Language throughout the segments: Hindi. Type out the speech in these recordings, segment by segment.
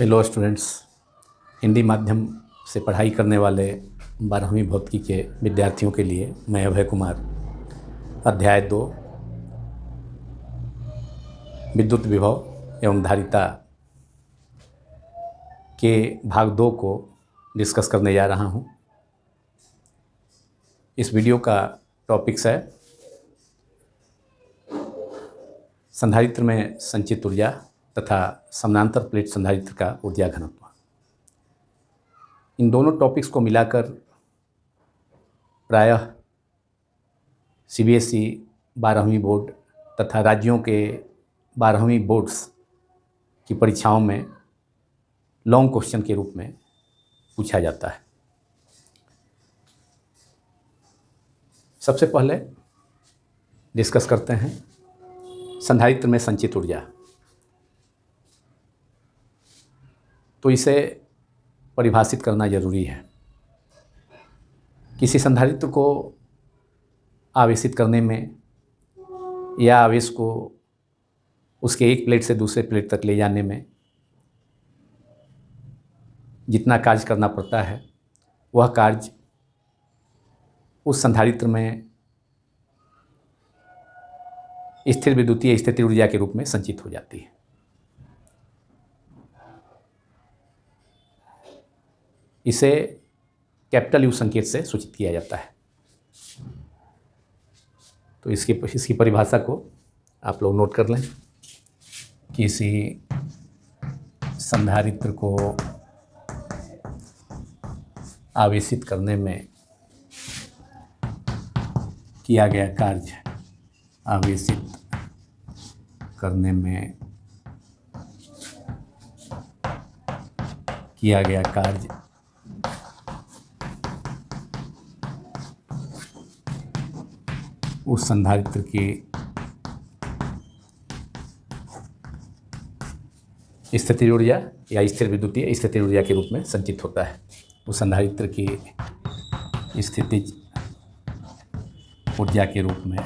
Hello students. हिंदी माध्यम से पढ़ाई करने वाले 12वीं भौतिकी के विद्यार्थियों के लिए मैं अभय कुमार अध्याय 2 विद्युत विभव एवं धारिता के भाग 2 को डिस्कस करने जा रहा हूं। इस वीडियो का टॉपिक्स है संधारित्र में संचित ऊर्जा तथा समानांतर प्लेट संधारित्र का ऊर्जा घनत्व। इन दोनों टॉपिक्स को मिलाकर प्रायः सीबीएसई 12वीं बोर्ड तथा राज्यों के 12वीं बोर्ड्स की परीक्षाओं में लॉन्ग क्वेश्चन के रूप में पूछा जाता है। सबसे पहले डिस्कस करते हैं संधारित्र में संचित ऊर्जा। तो इसे परिभाषित करना जरूरी है। किसी संधारित्र को आवेशित करने में या आवेश को उसके एक प्लेट से दूसरे प्लेट तक ले जाने में जितना कार्य करना पड़ता है वह कार्य उस संधारित्र में स्थिर विद्युतीय स्थिति ऊर्जा के रूप में संचित हो जाती है। इसे कैपिटल यू संकेत से सूचित किया जाता है। तो इसकी परिभाषा को आप लोग नोट कर लें। किसी संधारित्र को आवेशित करने में किया गया कार्य आवेशित करने में किया गया कार्य उस संधारित्र की स्थितिज ऊर्जा या स्थिर विद्युतीय स्थितिज ऊर्जा के रूप में संचित होता है। उस संधारित्र की स्थितिज ऊर्जा के रूप में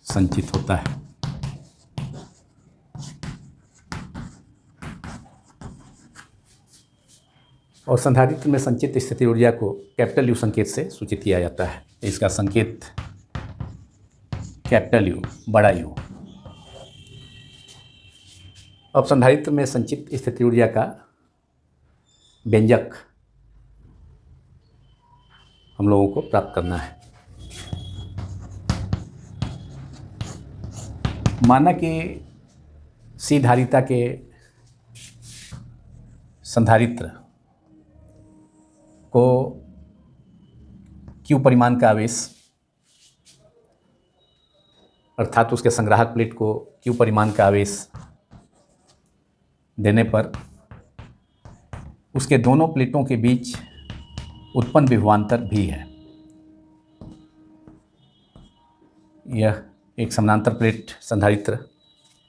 संचित होता है। और संधारित्र में संचित स्थिति ऊर्जा को कैपिटल यू संकेत से सूचित किया जाता है। इसका संकेत कैपिटल यू, बड़ा यू। अब संधारित्र में संचित स्थिति ऊर्जा का व्यंजक हम लोगों को प्राप्त करना है। माना कि सी धारिता के संधारित्र को क्यू परिमाण का आवेश अर्थात उसके संग्राहक प्लेट को क्यू परिमाण का आवेश देने पर उसके दोनों प्लेटों के बीच उत्पन्न विभवांतर भी है। यह एक समानांतर प्लेट संधारित्र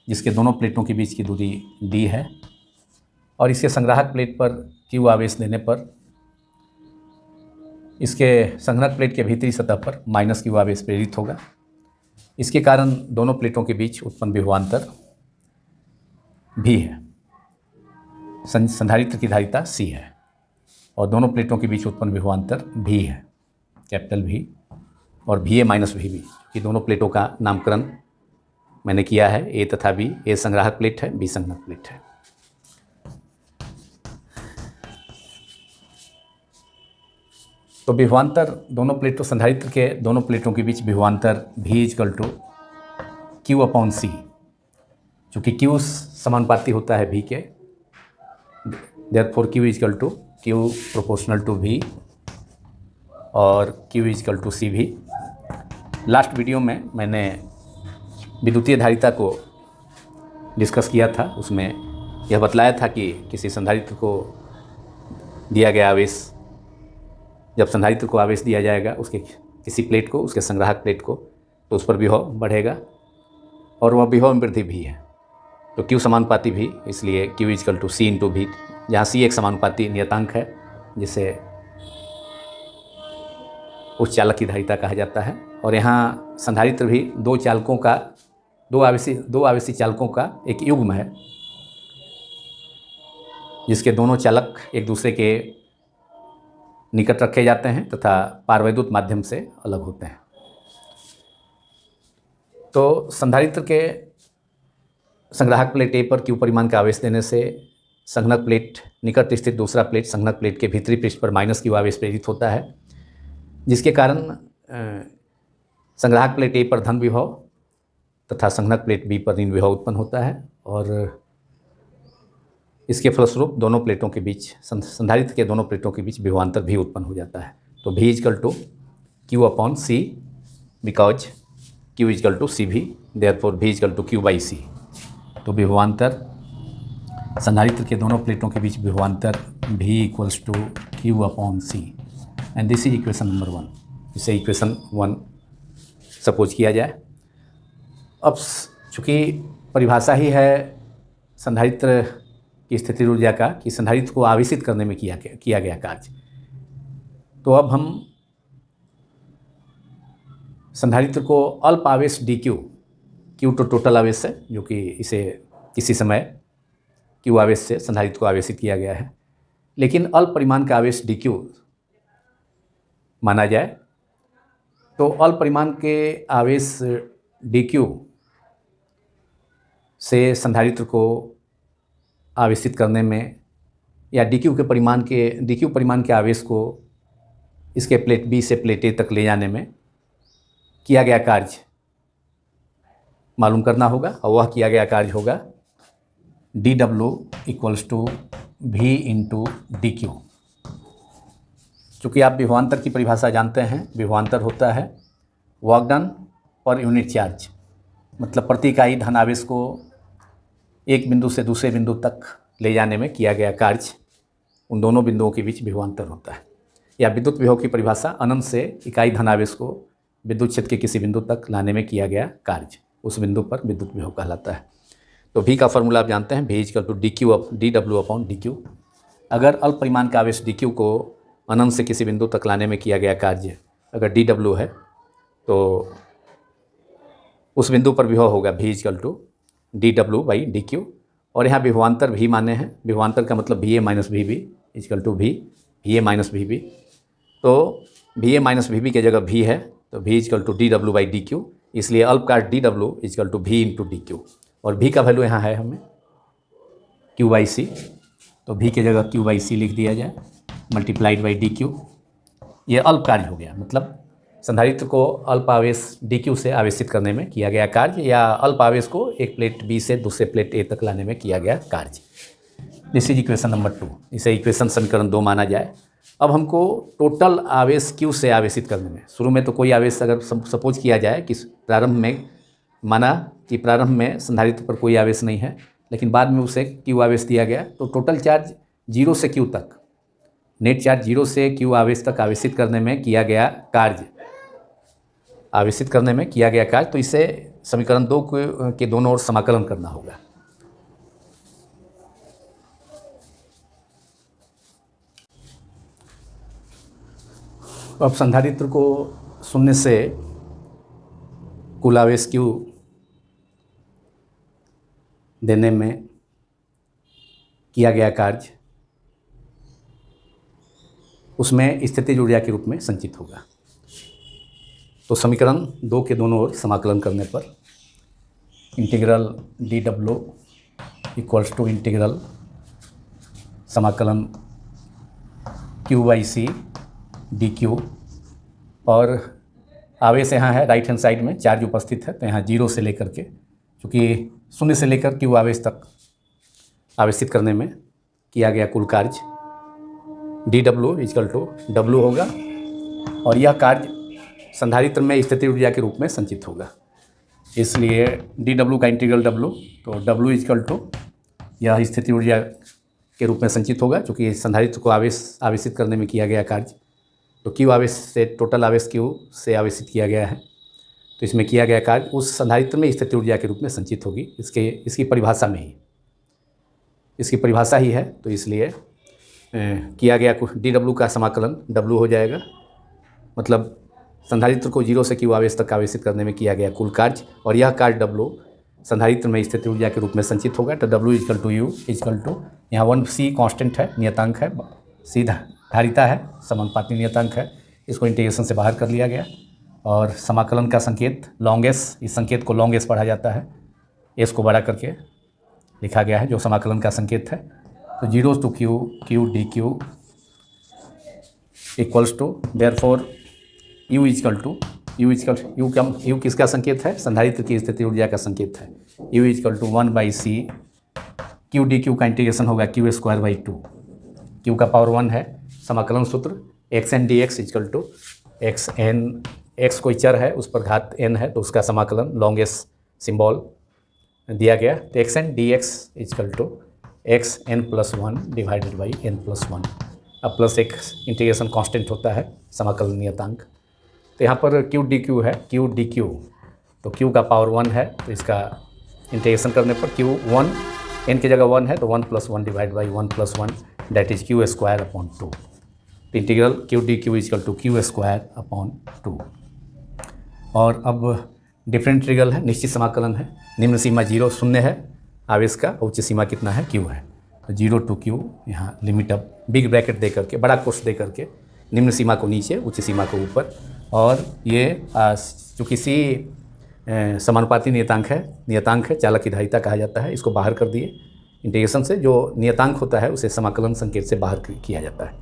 जिसके दोनों प्लेटों के बीच की दूरी d है और इसके संग्राहक प्लेट पर क्यू आवेश देने पर इसके संग्राहक प्लेट के भीतरी सतह पर माइनस क्यू आवेश प्रेरित होगा। इसके कारण दोनों प्लेटों के बीच उत्पन्न विभवांतर भी है। संधारित्र की धारिता C है और दोनों प्लेटों के बीच उत्पन्न विभवांतर भी है, कैपिटल भी और VA माइनस VB कि दोनों प्लेटों का नामकरण मैंने किया है। A तथा B, A संग्राहक प्लेट है, B संग्राहक प्लेट है। तो विभवांतर दोनों प्लेटों संधारित्र के दोनों प्लेटों के बीच विभवांतर V = Q/C, चूँकि Q समानुपाती होता है V के, therefore Q = Q proportional to V और Q = C भी। लास्ट वीडियो में मैंने विद्युतीय धारिता को डिस्कस किया था। उसमें यह बतलाया था कि किसी संधारित्र को दिया गया आवेश, जब संधारित्र को आवेश दिया जाएगा उसके किसी प्लेट को, उसके संग्राहक प्लेट को, तो उस पर विभव बढ़ेगा और वह विभव में वृद्धि भी है। तो Q समानुपाती भी, इसलिए Q = C × V, जहाँ C एक समानुपाती नियतांक है जिसे उस चालक की धारिता कहा जाता है। और यहाँ संधारित्र भी दो चालकों का दो आवेशी चालकों का एक युग्म है, जिसके दोनों चालक एक दूसरे के निकट रखे जाते हैं तथा पारवैद्युत माध्यम से अलग होते हैं। तो संधारित्र के संग्राहक प्लेट ए पर Q परिमाण का आवेश देने से संघनक प्लेट निकट स्थित दूसरा प्लेट संघनक प्लेट के भीतरी पृष्ठ पर -Q आवेश प्रेरित होता है, जिसके कारण संग्राहक प्लेट ए पर धन विभव तथा संघनक प्लेट बी पर ऋण विभव उत्पन्न होता है और इसके फलस्वरूप दोनों प्लेटों के बीच संधारित्र के दोनों प्लेटों के बीच विभवांतर भी उत्पन्न हो जाता है। तो V = Q/C because Q = CV, therefore V = Q/C। तो विभवांतर संधारित्र के दोनों प्लेटों के बीच विभवांतर V = Q/C and this is equation number 1। इसे इक्वेशन 1 सपोज किया जाए। अब चूँकि परिभाषा ही है संधारित्र की स्थितिज ऊर्जा का कि संधारित्र को आवेशित करने में किया गया कार्य, तो अब हम संधारित्र को अल्प आवेश dQ, Q तो टोटल आवेश है जो कि इसे किसी समय Q आवेश से संधारित्र को आवेशित किया गया है, लेकिन अल्प परिमाण का आवेश dQ माना जाए। तो अल्प परिमाण के आवेश dQ से संधारित्र को आवेशित करने में या dQ परिमाण के आवेश को इसके प्लेट B से प्लेट A तक ले जाने में किया गया कार्य मालूम करना होगा, और वह किया गया कार्य होगा dW = V × dQ। चूँकि आप विभवांतर की परिभाषा जानते हैं, विभवांतर होता है work done per unit charge, मतलब प्रति इकाई धन आवेश को एक बिंदु से दूसरे बिंदु तक ले जाने में किया गया कार्य, उन दोनों बिंदुओं के बीच विभवांतर होता है। या विद्युत विभव की परिभाषा अनंत से इकाई धन आवेश को विद्युत क्षेत्र के किसी बिंदु तक लाने में किया गया कार्य, उस बिंदु पर विद्युत विभव कहलाता है। तो V का फॉर्मूला आप जानते हैं, V = dW/dQ। अगर अल्प परिमाण का आवेश dQ को अनंत से किसी बिंदु तक लाने में किया गया कार्य अगर dW है, तो उस बिंदु पर विभव होगा V = dW/dQ। और यहाँ विभवांतर भी माने हैं, विभवांतर का मतलब VA - VB = VA - VB। तो VA - VB की जगह V है, तो V = dW/dQ, इसलिए अल्प का dW = V × dQ। और V का वैल्यू यहाँ है हमें Q/C, तो V की जगह Q/C लिख दिया जाए ×dQ। ये अल्प कार्य हो गया, मतलब संधारित्र को अल्प आवेश dQ से आवेशित करने में किया गया कार्य या अल्प आवेश को एक प्लेट B से दूसरे प्लेट A तक लाने में किया गया कार्य। This is equation number 2। इसे इक्वेशन समीकरण 2 माना जाए। अब हमको टोटल आवेश Q से आवेशित करने में, शुरू में तो कोई आवेश अगर सपोज किया जाए कि प्रारंभ में माना कि प्रारंभ में संधारित्र पर कोई आवेश नहीं है, लेकिन बाद में उसे Q आवेश दिया गया, तो टोटल चार्ज 0 से Q तक, नेट चार्ज 0 से Q आवेश तक आवेशित करने में किया गया कार्य, तो इसे समीकरण 2 के दोनों ओर समाकलन करना होगा। अब संधारित्र को शून्य से कुल आवेश Q देने में किया गया कार्य उसमें स्थितिज ऊर्जा के रूप में संचित होगा। तो समीकरण 2 के दोनों ओर समाकलन करने पर इंटीग्रल dW = इंटीग्रल समाकलन Q/C dQ, और आवेश यहाँ है राइट हैंड साइड में, चार्ज उपस्थित है, तो यहाँ 0 से लेकर के, चूँकि 0 से लेकर Q आवेश तक आवेशित करने में किया गया कुल कार्य dW = W होगा, और यह कार्य संधारित्र में स्थितिज ऊर्जा के रूप में संचित होगा। इसलिए dW का इंटीग्रल W, तो W = यह स्थितिज ऊर्जा के रूप में संचित होगा, क्योंकि संधारित्र को आवेशित करने में किया गया कार्य, तो Q आवेश से टोटल आवेश Q से आवेशित किया गया है, तो इसमें किया गया कार्य उस संधारित्र में स्थितिज ऊर्जा के रूप में संचित होगी, इसकी परिभाषा में ही, इसकी परिभाषा ही है, तो इसलिए किया गया dW का समाकलन W हो जाएगा, मतलब संधारित्र को 0 से Q आवेश तक आवेशित करने में किया गया कुल कार्य, और यह कार्य W संधारित्र में स्थित ऊर्जा के रूप में संचित होगा। तो W equal to U equal to, यहाँ 1 C कांस्टेंट है, नियतांक है, C धारिता है, समानुपाती नियतांक है, इसको इंटीग्रेशन से बाहर कर लिया गया। और समाकलन का संकेत लॉन्ग एस, इस संकेत को लॉन्ग एस पढ़ा जाता है, एस को बड़ा करके लिखा गया है जो समाकलन का संकेत है। तो 0 to Q D Q equals to, therefore U equal to U किसका संकेत है? संधारित्र की स्थिति ऊर्जा का संकेत है। U equal to 1/c Q D Q का इंटीग्रेशन होगा Q²/2, Q का पावर 1 है। समाकलन सूत्र xn dx equal to xn, x कोई चर है उस पर घात n है तो उसका समाकलन लॉन्ग एस सिंबल दिया गया। तो xn dx equal to xn+1 divided by n+1। अब प्लस एक इंटीग्रेशन कांस्टेंट होता है समाकलन नियतांक। तो यहाँ पर Q डी क्यू है, Q डी क्यू, तो Q का पावर 1 है तो इसका इंटीग्रेशन करने पर Q1 n की जगह 1 है तो 1+1 divide by 1+1 that is Q²/2। तो integral Q D Q equal to Q²/2। और अब डिफरेंशियल है, निश्चित समाकलन है। निम्न सीमा 0 शून्य है आवेश का, उच्च सीमा कितना है? Q है। तो 0 to Q, यहाँ लिमिट अब बिग ब्रैकेट दे करके, बड़ा कोष्ठ दे करके, निम्न सीमा को नीचे, उच्च सीमा को ऊपर। और ये चूँकि सी समानुपाती नियतांक है, चालक की धारिता कहा जाता है, इसको बाहर कर दिए इंटीग्रेशन से। जो नियतांक होता है उसे समाकलन संकेत से बाहर किया जाता है।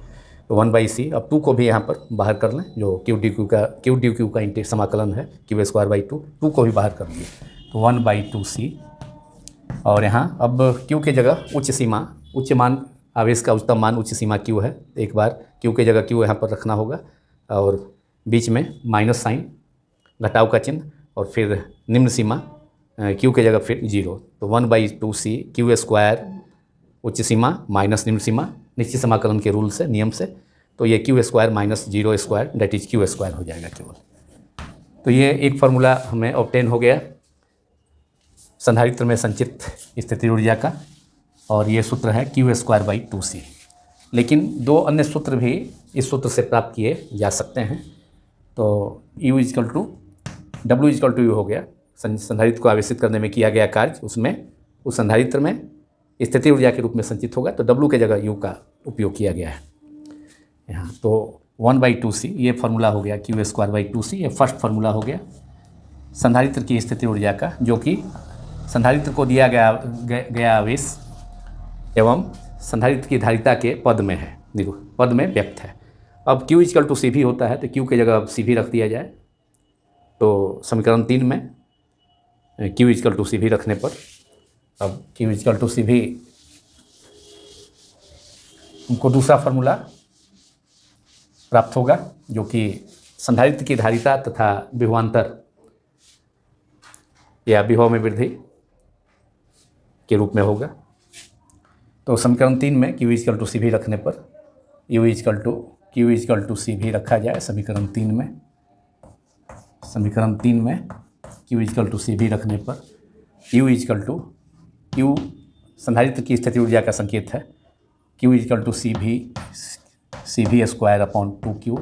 तो 1/c, अब 2 को भी यहाँ पर बाहर कर लें, जो Q डी क्यू का समाकलन है Q²/2, 2 को भी बाहर कर दिए तो 1/2c। और यहाँ अब Q के जगह उच्च मान, आवेश का उच्चतम मान उच्च सीमा Q है। एक बार Q के जगह Q यहाँ पर रखना होगा और बीच में माइनस साइन, घटाव का चिन्ह, और फिर निम्न सीमा Q के जगह फिर 0। तो 1/2c Q² उच्च सीमा माइनस निम्न सीमा, निश्चित समाकलन के रूल से, नियम से। तो ये Q² - 0² दैट इज Q² हो जाएगा केवल। तो ये एक फार्मूला हमें ऑब्टेन हो गया संधारित्र में संचित स्थिति ऊर्जा का, और ये सूत्र है Q²/2c। लेकिन 2 अन्य सूत्र भी इस सूत्र से प्राप्त किए जा सकते हैं। तो U equal to W equal to U हो गया, संधारित्र को आवेशित करने में किया गया कार्य, उसमें उस संधारित्र में स्थिति ऊर्जा के रूप में संचित होगा। तो W के जगह U का उपयोग किया गया है यहाँ। तो 1/2c ये फार्मूला हो गया Q²/2c, ये फर्स्ट फार्मूला हो गया संधारित्र की स्थिति ऊर्जा का, जो कि संधारित्र को दिया गया आवेश एवं संधारित्र की धारिता के पद में है, पद में व्यक्त है। अब Q इजकल टू CV होता है तो Q के जगह अब CV रख दिया जाए। तो समीकरण 3 में Q इजकल टू CV रखने पर अब Q इजकल टू CV हमको दूसरा फार्मूला प्राप्त होगा, जो कि संधारित्र की धारिता तथा विभवांतर या विभव में वृद्धि के रूप में होगा। तो समीकरण 3 में Q इजकल टू CV रखने पर Q इजकल टू CV रखा जाए समीकरण 3 में। समीकरण 3 में Q इजकल टू CV रखने पर U इजकल टू Q संधारित्र की स्थिति ऊर्जा का संकेत है, Q equal to CV²/2Q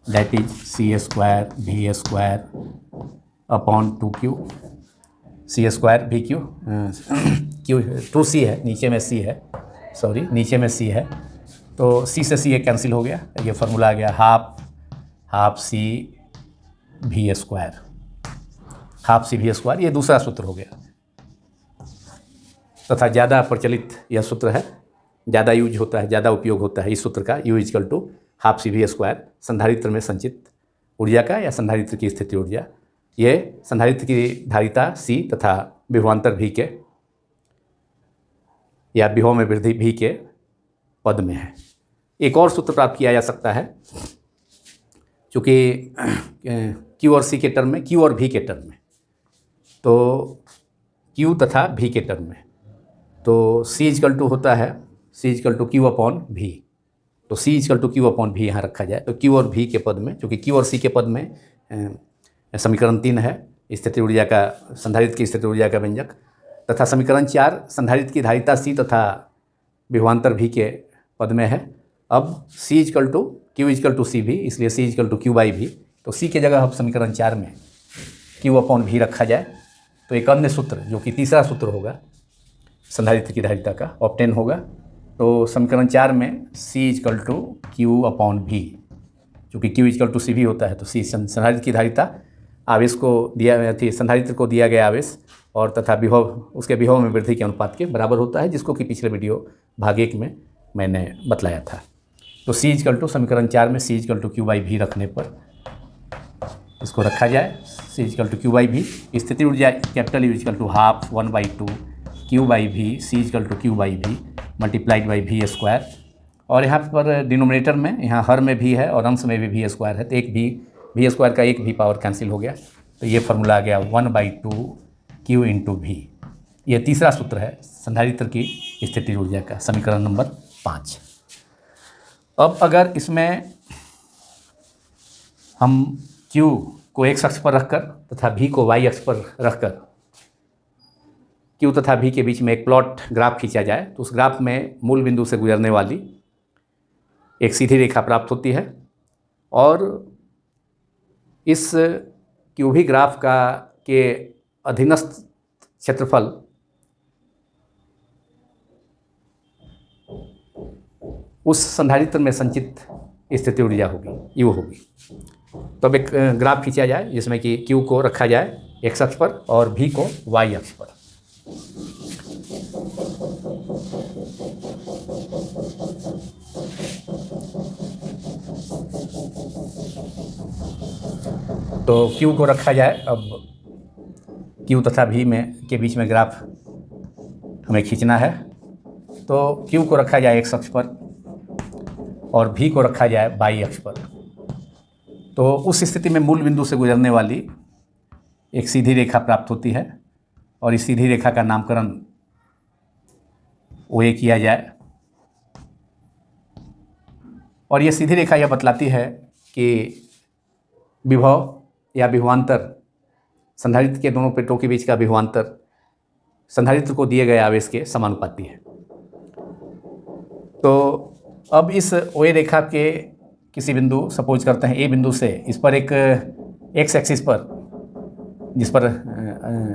that is C²V²/2Q, C²VQ, Q2C है, नीचे में C है, सॉरी नीचे में C है, तो C से C ये कैंसिल हो गया। ये फार्मूला आ गया हाफ CV², ये दूसरा सूत्र हो गया तथा ज़्यादा प्रचलित यह सूत्र है, ज़्यादा यूज होता है, ज़्यादा उपयोग होता है इस सूत्र का। U equal to half CV² संधारित्र में संचित ऊर्जा का या संधारित्र की स्थिति ऊर्जा, ये संधारित्र की धारिता C तथा विभवांतर V के या विभव में वृद्धि V के पद में है। एक और सूत्र प्राप्त किया जा सकता है, चूँकि Q और C के टर्म में, Q और V के टर्म में, तो Q तथा V के टर्म में, तो C इजकल टू होता है C इजकल टू Q/V। तो C इजकल टू Q/V यहाँ रखा जाए तो Q और V के पद में, चूँकि Q और C के पद में समीकरण 3 है स्थिति ऊर्जा का, संधारित्र की स्थिति ऊर्जा का व्यंजक, तथा समीकरण 4 संधारित्र की धारिता C तथा विभवांतर V के पद में है। अब C equal to Q equal to CV, इसलिए C इजकल टू Q/V। तो C के जगह अब समीकरण 4 में Q/V रखा जाए तो एक अन्य सूत्र जो कि तीसरा सूत्र होगा संधारित्र की धारिता का ऑब्टेन होगा। तो समीकरण 4 में C equal to Q upon V, चूँकि Q इजकल टू सी भी होता है, तो C संधारित्र की धारिता आवेश को दिया थी, संधारित्र को दिया गया आवेश और तथा विभव, उसके विभव में वृद्धि के अनुपात के बराबर होता है, जिसको कि पिछले वीडियो भाग 1 में मैंने बतलाया था। तो C इजकल टू समीकरण 4 में C equal to Q by V रखने पर इसको रखा जाए, C equal to Q by V, स्थिति ऊर्जा capital U equal to half 1/2 Q by V C equal to Q by V multiplied by V square, और यहाँ पर डिनोमिनेटर में, यहाँ हर में भी है और अंश में भी स्क्वायर है, तो एक भी स्क्वायर का एक भी पावर कैंसिल हो गया, तो ये फार्मूला आ गया 1/2 क्यू इंटू भी। ये तीसरा सूत्र है संधारित्र की स्थिति ऊर्जा का, समीकरण नंबर 5। अब अगर इसमें हम Q को x अक्ष पर रखकर तथा V को y अक्ष पर रखकर Q तथा V के बीच में एक प्लॉट ग्राफ खींचा जाए, तो उस ग्राफ में मूल बिंदु से गुजरने वाली एक सीधी रेखा प्राप्त होती है, और इस QV ग्राफ का के अधीनस्थ क्षेत्रफल उस संधारित्र में संचित स्थिति ऊर्जा होगी, U होगी। तो अब एक ग्राफ खींचा जाए जिसमें कि Q को रखा जाए x अक्ष पर और V को y अक्ष पर। तो Q को रखा जाए, अब Q तथा V में के बीच में ग्राफ हमें खींचना है, तो Q को रखा जाए x अक्ष पर और V को रखा जाए y अक्ष पर। तो उस स्थिति में मूल बिंदु से गुजरने वाली एक सीधी रेखा प्राप्त होती है, और इस सीधी रेखा का नामकरण OA किया जाए, और यह सीधी रेखा यह बतलाती है कि विभव या विभवांतर, संधारित्र के दोनों प्लेटों के बीच का विभवांतर संधारित्र को दिए गए आवेश के समानुपाती है। तो अब इस OA रेखा के किसी बिंदु, सपोज करते हैं A बिंदु से, इस पर एक एक्स एक्सिस पर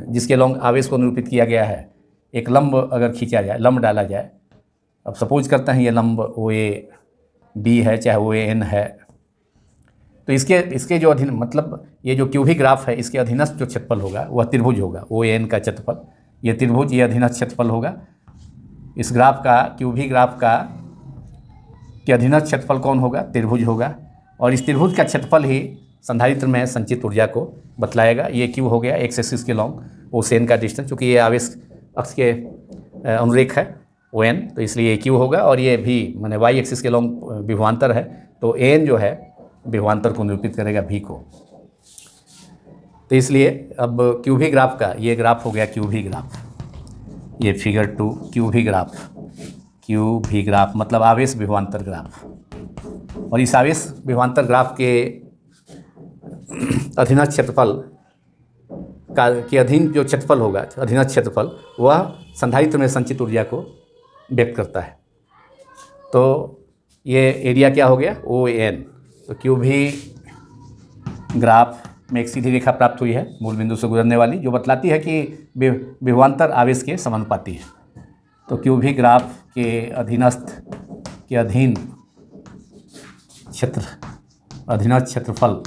जिसके लॉन्ग आवेश को निरूपित किया गया है, एक लंब अगर खींचा जाए, लंब डाला जाए। अब सपोज करते हैं ये लंब OAB है, चाहे OAN है, तो इसके जो अधीन, मतलब ये जो QV ग्राफ है, इसके अधीनस्थ जो क्षेत्रफल होगा वह त्रिभुज होगा, OAN का क्षेत्रफल, ये त्रिभुज, ये अधीनस्थ क्षेत्रफल होगा। इस ग्राफ का, QV ग्राफ का के अधीनस्थ क्षेत्रफल कौन होगा? त्रिभुज होगा, और इस त्रिभुज का क्षेत्रफल ही संधारित्र में संचित ऊर्जा को बतलाएगा। ये Q हो गया एक्स एक्सिस के लॉन्ग, OCN का डिस्टेंस, चूँकि ये आवेश अक्ष के अनुरेख है ON, तो इसलिए ये Q होगा, और ये भी माने y एक्सिस के लॉन्ग विभवांतर है, तो AN जो है विभवांतर को निरूपित करेगा V को। तो इसलिए अब QV ग्राफ का ये ग्राफ हो गया QV ग्राफ, ये figure 2 QV graph, QV graph मतलब आवेश विभवांतर ग्राफ, और इस आवेश विभवांतर ग्राफ के अधीनस्थ क्षेत्रफल के अधीन जो क्षेत्रफल होगा, अधीनस्थ क्षेत्रफल, वह संधारित्र में संचित ऊर्जा को व्यक्त करता है। तो ये एरिया क्या हो गया? ON। तो QV ग्राफ में एक सीधी रेखा प्राप्त हुई है मूल बिंदु से गुजरने वाली, जो बतलाती है कि विभवांतर आवेश के समानुपाती है। तो QV ग्राफ के अधीनस्थ के अधीनस्थ क्षेत्रफल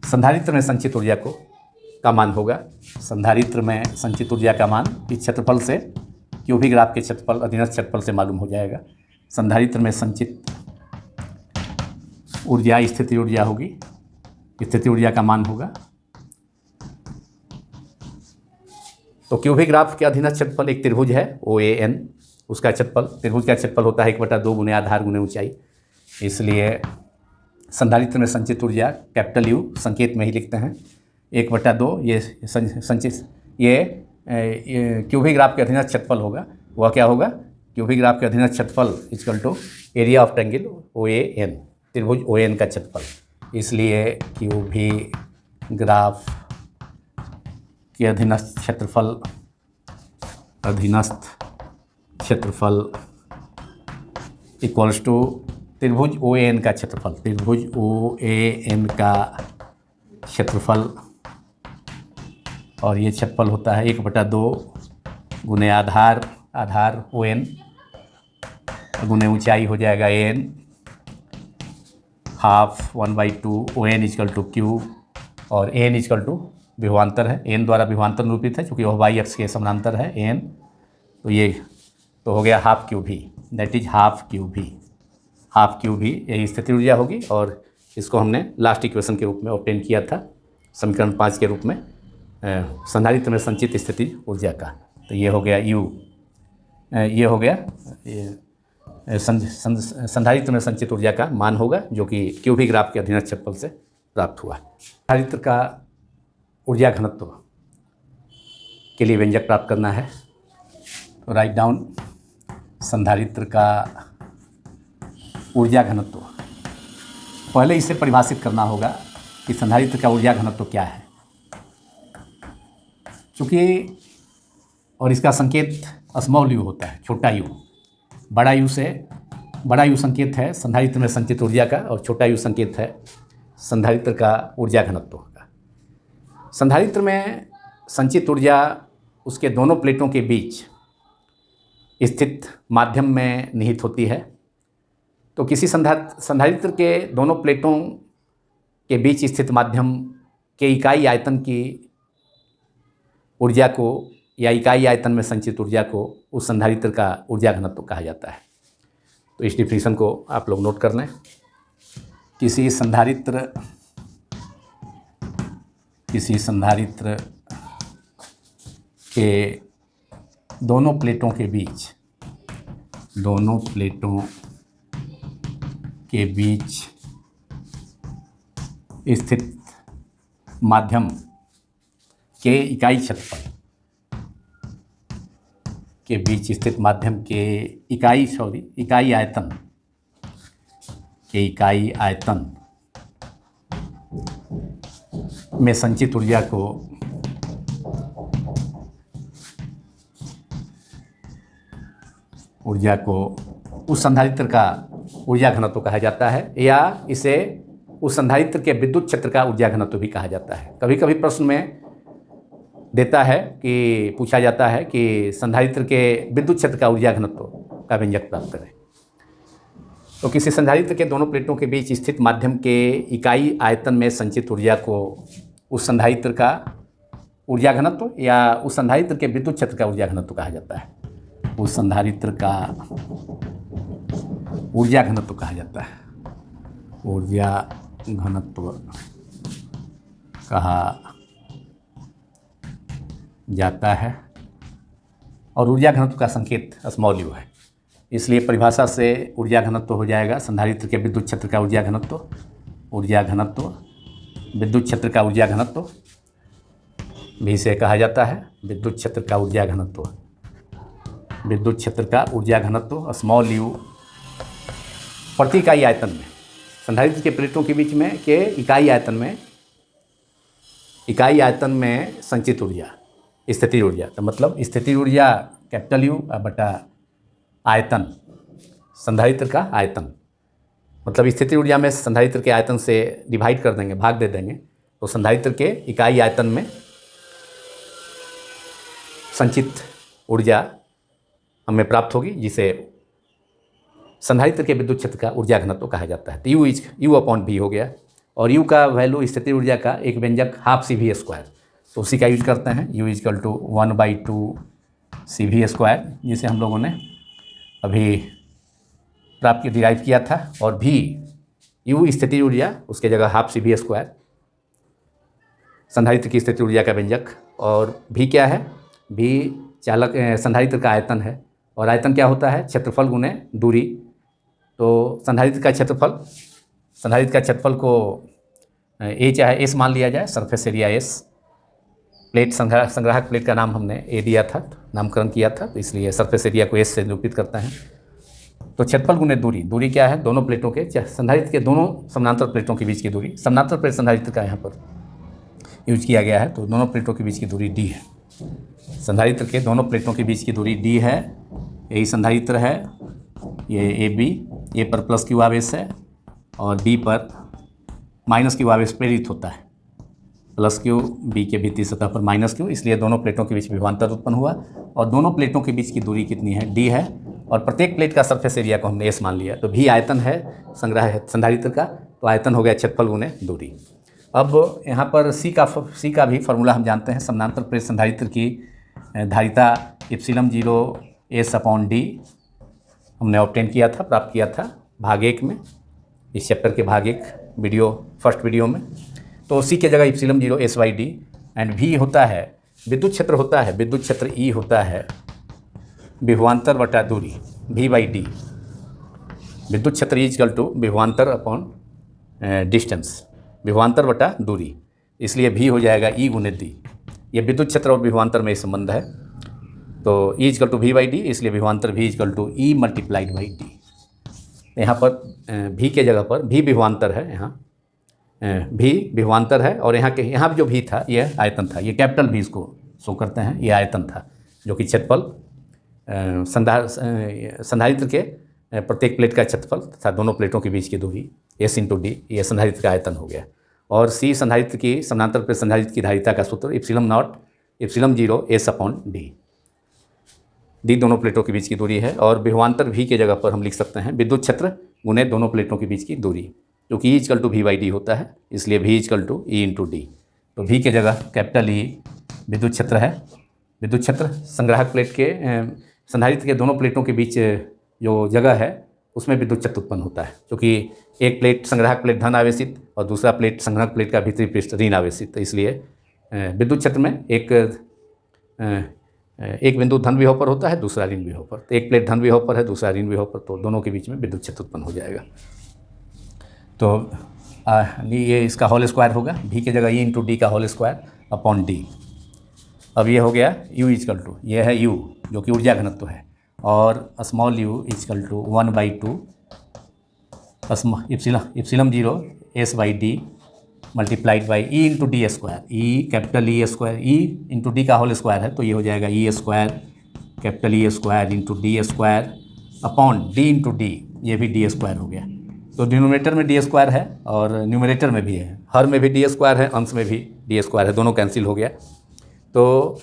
संधारित्र में संचित ऊर्जा का मान होगा। संधारित्र में संचित ऊर्जा का मान इस क्षेत्रफल से, QV ग्राफ के क्षेत्रफल अधीनस्थ क्षेत्रफल से मालूम हो जाएगा। संधारित्र में संचित ऊर्जा स्थिति ऊर्जा होगी, स्थिति ऊर्जा का मान होगा। तो QV ग्राफ के अधीनस्थ क्षेत्रफल एक त्रिभुज है OAN, उसका क्षेत्रफल, त्रिभुज का क्षेत्रफल होता है 1/2 गुने आधार गुने ऊंचाई। इसलिए संधारित्र में संचित ऊर्जा कैपिटल U संकेत में ही लिखते हैं 1/2, ये संचित, ये QV ग्राफ के अधीनस्थ क्षेत्रफल होगा। वह क्या होगा? QV ग्राफ के अधीनस्थ क्षेत्रफल equal to area of triangle OAN, त्रिभुज OAN का क्षेत्रफल। इसलिए QV ग्राफ के अधीनस्थ क्षेत्रफल इक्वल्स टू त्रिभुज OAN का क्षेत्रफल, त्रिभुज OAN का क्षेत्रफल और ये क्षेत्रफल होता है 1/2 गुने आधार ON गुने ऊंचाई हो जाएगा AN, half 1/2 ON equal to Q, और AN इक्वल टू विभवांतर है, AN द्वारा विभवांतर निरूपित है क्योंकि वह वाई अक्ष के समानांतर है AN। तो ये तो हो गया half QV, that is half QV यही स्थिति ऊर्जा होगी। और इसको हमने लास्ट इक्वेशन के रूप में ऑब्टेन किया था, समीकरण 5 के रूप में संधारित्र में संचित स्थिति ऊर्जा का। तो ये हो गया U, ये हो गया संधारित्र में संचित ऊर्जा का मान होगा, जो कि QV ग्राफ के अधीनस्थ क्षेत्रफल से प्राप्त हुआ। संधारित्र का ऊर्जा घनत्व के लिए व्यंजक प्राप्त करना है, तो राइट डाउन संधारित्र का ऊर्जा घनत्व। पहले इसे परिभाषित करना होगा कि संधारित्र का ऊर्जा घनत्व क्या है, चूँकि और इसका संकेत स्मॉल u होता है, छोटा u। बड़ा U संकेत है संधारित्र में संचित ऊर्जा का, और छोटा u संकेत है संधारित्र का ऊर्जा घनत्व का। संधारित्र में संचित ऊर्जा उसके दोनों प्लेटों के बीच स्थित माध्यम में निहित होती है। तो किसी संधारित्र के दोनों प्लेटों के बीच स्थित माध्यम के इकाई आयतन की ऊर्जा को या इकाई आयतन में संचित ऊर्जा को उस संधारित्र का ऊर्जा घनत्व कहा जाता है। तो इस डिफिनीशन को आप लोग नोट कर लें। किसी संधारित्र के दोनों प्लेटों के बीच स्थित माध्यम के इकाई क्षेत्रफल के बीच स्थित माध्यम के इकाई आयतन में संचित ऊर्जा को उस संधारित्र का ऊर्जा घनत्व कहा जाता है, या इसे उस संधारित्र के विद्युत क्षेत्र का ऊर्जा घनत्व भी कहा जाता है। कभी कभी प्रश्न में पूछा जाता है कि संधारित्र के विद्युत क्षेत्र का ऊर्जा घनत्व का व्यंजक प्राप्त करें। तो किसी संधारित्र के दोनों प्लेटों के बीच स्थित माध्यम के इकाई आयतन में संचित ऊर्जा को उस संधारित्र का ऊर्जा घनत्व या उस संधारित्र के विद्युत क्षेत्र का ऊर्जा घनत्व कहा जाता है। उस संधारित्र का ऊर्जा घनत्व कहा जाता है, ऊर्जा घनत्व कहा जाता है। और ऊर्जा घनत्व का संकेत स्मॉल u है, इसलिए परिभाषा से ऊर्जा घनत्व हो जाएगा संधारित्र के विद्युत क्षेत्र का ऊर्जा घनत्व, विद्युत क्षेत्र का ऊर्जा घनत्व भी से कहा जाता है विद्युत क्षेत्र का ऊर्जा घनत्व स्मॉल u प्रति इकाई आयतन में, संधारित्र के प्लेटों के बीच में के इकाई आयतन में संचित ऊर्जा स्थिति ऊर्जा। तो मतलब स्थिति ऊर्जा कैपिटल U बटा आयतन, संधारित्र का आयतन, मतलब स्थिति ऊर्जा में संधारित्र के आयतन से डिवाइड कर देंगे, भाग दे देंगे, तो संधारित्र के इकाई आयतन में संचित ऊर्जा हमें प्राप्त होगी, जिसे संधारित्र के विद्युत क्षेत्र का ऊर्जा घनत्व कहा जाता है। तो U/V हो गया, और U का वैल्यू स्थिति ऊर्जा का एक व्यंजक हाफ CV², तो उसी का यूज करते हैं। U = 1/2 CV², जिसे हम लोगों ने अभी प्राप्त डिराइव किया था, और V U स्थिति ऊर्जा, उसके जगह हाफ CV², संधारित्र की स्थिति ऊर्जा का व्यंजक, और V क्या है, V संधारित्र का आयतन है, और आयतन क्या होता है, क्षेत्रफल गुने दूरी। तो संधारित्र का क्षेत्रफल को A चाहे S मान लिया जाए, सरफेस एरिया S, प्लेट संग्राहक प्लेट का नाम हमने A दिया था, नामकरण किया था, तो इसलिए सरफेस एरिया को S से निरूपित करता है। तो क्षेत्रफल गुने दूरी क्या है, दोनों प्लेटों के, संधारित्र के दोनों समानांतर प्लेटों के बीच की दूरी, समानांतर प्लेट संधारित्र का यहाँ पर यूज किया गया है, तो दोनों प्लेटों के बीच की दूरी D है। संधारित्र के दोनों प्लेटों के बीच की दूरी D है, यही संधारित्र है, ये AB, A पर प्लस Q आवेश है और B पर माइनस Q आवेश प्रेरित होता है। प्लस क्यू, बी के भीतरी सतह पर माइनस क्यू, इसलिए दोनों प्लेटों के बीच विभवांतर उत्पन्न हुआ और दोनों प्लेटों के बीच की दूरी कितनी है, डी है, और प्रत्येक प्लेट का सरफेस एरिया को हमने एस मान लिया। तो भी आयतन है संधारित्र का, तो आयतन हो गया क्षेत्रफल गुने दूरी। अब यहाँ पर सी का भी फार्मूला हम जानते हैं। समानांतर प्लेट संधारित्र की धारिता इप्सिलम 0 S/D हमने ऑब्टेन किया था, प्राप्त किया था भाग 1 में, इस चैप्टर के भाग 1 वीडियो, फर्स्ट वीडियो में। तो सी के जगह इप्सिलम 0 S/D एंड भी होता है विद्युत क्षेत्र, होता है विद्युत क्षेत्र ई होता है विभवांतर बटा दूरी V/D। विद्युत क्षेत्र इक्वल टू विभवांतर अपॉन डिस्टेंस, विभवांतर बटा दूरी, इसलिए भी हो जाएगा ई गुने डी। ये विद्युत क्षेत्र और विभवांतर में संबंध है। तो ई इक्वल टू V/D, इसलिए विभवांतर V equal to E multiplied by D. यहाँ पर भी के जगह पर भी विभवांतर है, यहाँ भी विभवांतर है, और यहाँ जो भी था ये आयतन था, ये कैपिटल भी इसको शो करते हैं, ये आयतन था जो कि क्षेत्रफल संधारित्र के प्रत्येक प्लेट का क्षेत्रफल तथा दोनों प्लेटों के बीच की दूरी S/D, ये संधारित्र का आयतन हो गया। और सी संधारित्र की समानांतर प्लेट संधारित्र की धारिता का सूत्र इप्सिलम 0 S/D। डी दोनों प्लेटों के बीच की दूरी है, और विभवांतर भी के जगह पर हम लिख सकते हैं विद्युत क्षेत्र गुने दोनों प्लेटों के बीच की दूरी, क्योंकि ई इक्वल टू V/D होता है, इसलिए V equal to E into D. तो भी के जगह कैपिटल ई विद्युत क्षेत्र है। विद्युत क्षेत्र संग्राहक प्लेट के संधारित्र के दोनों प्लेटों के बीच जो जगह है उसमें विद्युत क्षेत्र उत्पन्न होता है, क्योंकि एक प्लेट संग्राहक प्लेट धन आवेशित और दूसरा प्लेट संग्राहक प्लेट का भीतरी पृष्ठ ऋण आवेशित, तो इसलिए विद्युत क्षेत्र में एक बिंदु धन विभव पर होता है, दूसरा ऋण विभव पर। तो एक प्लेट धन विभव पर है, दूसरा ऋण विभव पर, तो दोनों के बीच में विद्युत क्षेत्र उत्पन्न हो जाएगा। तो ये इसका होल स्क्वायर होगा, भी के जगह ई इंटू डी का होल स्क्वायर अपॉन डी। अब ये हो गया U इक्वल टू, ये है U जो कि ऊर्जा घनत्व है, और small u equal to 1/2 epsilon 0 S/D multiplied by E into D square, E capital E square, E into D का होल स्क्वायर है, तो ये हो जाएगा E square capital E square into D square upon D into D, ये भी डी स्क्वायर हो गया। तो डिनोमिनेटर में डी स्क्वायर है और न्यूमरेटर में भी है, हर में भी डी स्क्वायर है, अंश में भी डी स्क्वायर है, दोनों कैंसिल हो गया। तो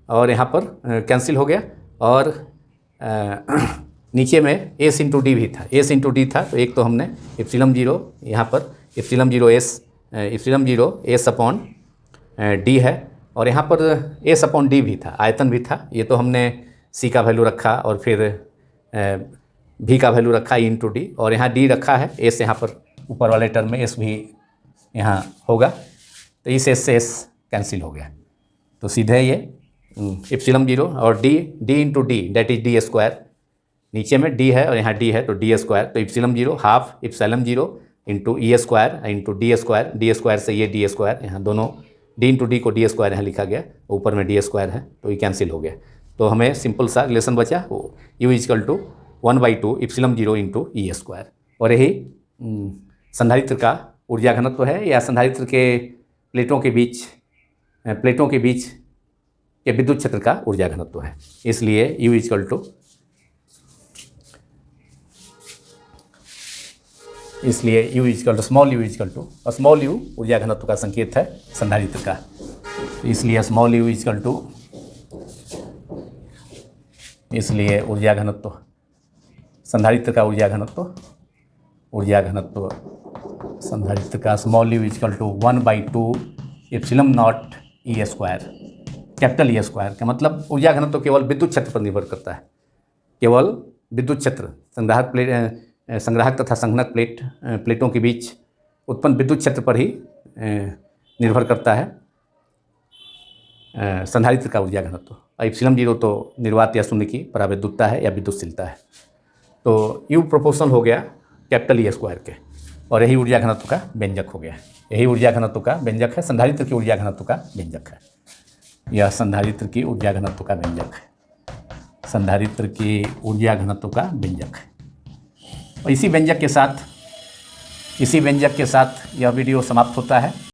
और यहाँ पर कैंसिल हो गया, और नीचे में S इंटू डी भी था, S इंटू डी था, तो एक तो हमने इप्सिलम 0, यहाँ पर इप्सिलम 0 S/D है, और यहाँ पर S/D भी था, आयतन भी था। ये तो हमने C का वैल्यू रखा और फिर V का वैल्यू रखा E इंटू डी, और यहाँ D रखा है, S यहाँ पर ऊपर वाले टर्म में S भी यहाँ होगा, तो इस S से S कैंसिल हो गया। तो सीधे ये इप्सिलम 0 और D into D that is D square, नीचे में D है और यहाँ D है, तो डी स्क्वायर, तो इप्सिलम 0 half इप्सिलम 0 into E square into D square से ये डी स्क्वायर, यहाँ दोनों D इंटू डी को डी स्क्वायर यहाँ लिखा गया, ऊपर में डी स्क्वायर है, तो ये कैंसिल हो गया। तो हमें सिंपल सा रिलेशन बचा, U equal to 1/2 epsilon 0 into E square. और यही संधारित्र का ऊर्जा घनत्व है, या संधारित्र के प्लेटों के बीच के विद्युत क्षेत्र का ऊर्जा घनत्व है। इसलिए U equal to small u equal to, small u ऊर्जा घनत्व का संकेत है संधारित्र का, इसलिए स्मॉल u इक्वल टू, इसलिए ऊर्जा घनत्व संधारित्र का ऊर्जा घनत्व संधारित्र का small u equal to 1/2 epsilon naught E square, capital E square का मतलब ऊर्जा घनत्व केवल विद्युत क्षेत्र पर निर्भर करता है, केवल विद्युत क्षेत्र संग्राहक तथा संघनक प्लेटों के बीच उत्पन्न विद्युत क्षेत्र पर ही निर्भर करता है संधारित्र का ऊर्जा घनत्व। इप्सिलम 0 तो निर्वात या शून्य की पराविद्युतता है या विद्युतशीलता है। तो U प्रोपोर्शनल हो गया कैपिटल ई स्क्वायर के, और यही ऊर्जा घनत्व का व्यंजक हो गया, यही ऊर्जा घनत्व का व्यंजक है, संधारित्र की ऊर्जा घनत्व का व्यंजक है, यह संधारित्र की ऊर्जा घनत्व का व्यंजक है, संधारित्र की ऊर्जा घनत्व का व्यंजक है। और इसी व्यंजक के साथ यह वीडियो समाप्त होता है।